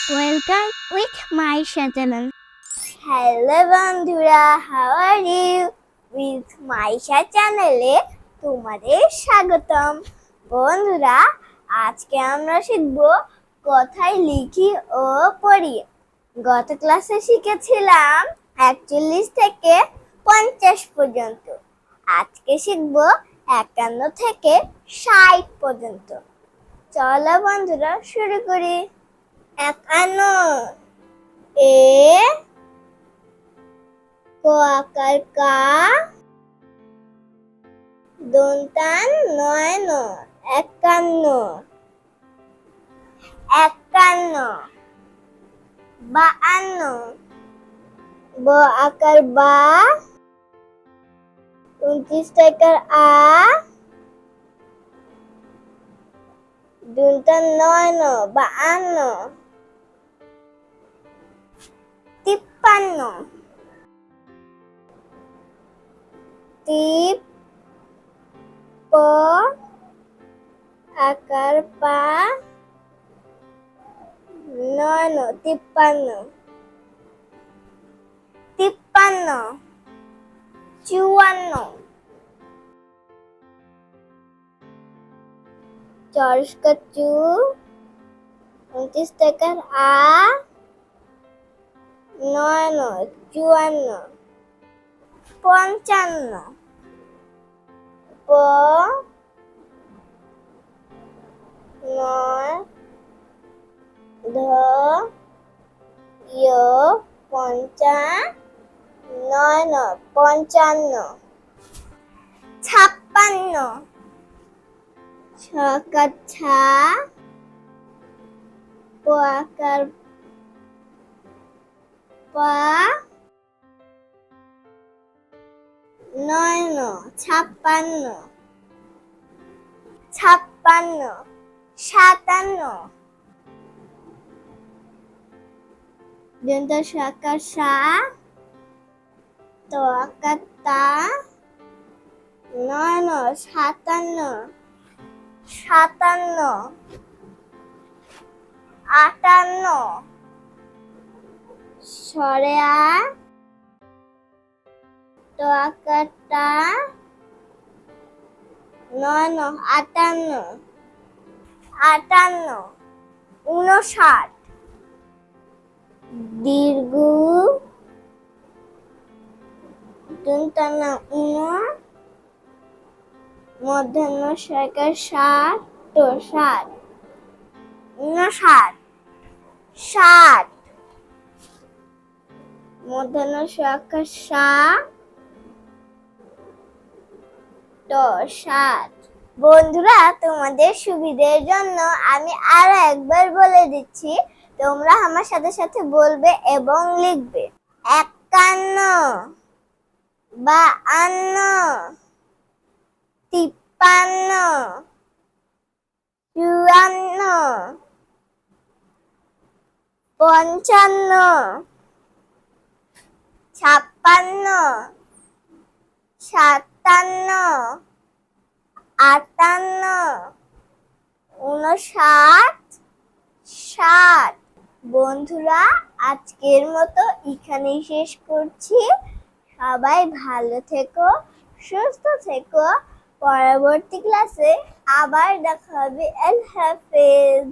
Welcome with my channel. Hello বন্ধুরা, how are you? With Maisha চ্যানেলে তোমাদের স্বাগতম। বন্ধুরা, আজকে আমরা শিখব কথায় লিখি ও পড়ি। গত ক্লাসে শিখেছিলাম 41 থেকে 50 পর্যন্ত। আজকে শিখব 51 থেকে 60 পর্যন্ত। চলো বন্ধুরা, শুরু করি। 51 এ ক আকার কা, দন্তান নয় ন, 51 51 52 ব আকার বা, 29 টাকার আ, দন্তান নয় ন, 52 53 টিপ প আকার পা, 9 ন, 53 54 চরস্কা চু, 29 টাকার আ, 9 ন, 54 55 প 9 ধ য় 9 ন, 55 56 ছকার ছা, প আকার পা, 9 ন, 56 57 দন্ত সাকার সা, তো আকার তা, 9 ন, 57 58 সরে আ, তো আকার টা, 9 ন, 58 59 দীর্ঘ দন্তানা মধ্যাহ্ন সরকার 60 তো 60 60 মধ্যাহ্ন সরকার 60 তো 60। বন্ধুরা, তোমাদের সুবিধার জন্য আমি আরো একবার বলে দিচ্ছি, তোমরা আমার সাথে সাথে বলবে এবং লিখবে। 51 52 53 54 55 56 57 58 59 60। বন্ধুরা, আজকের মতো এখানেই শেষ করছি। সবাই ভালো থেকো, সুস্থ থেকো। পরবর্তী ক্লাসে আবার দেখা হবে। আল্লাহ হাফেজ।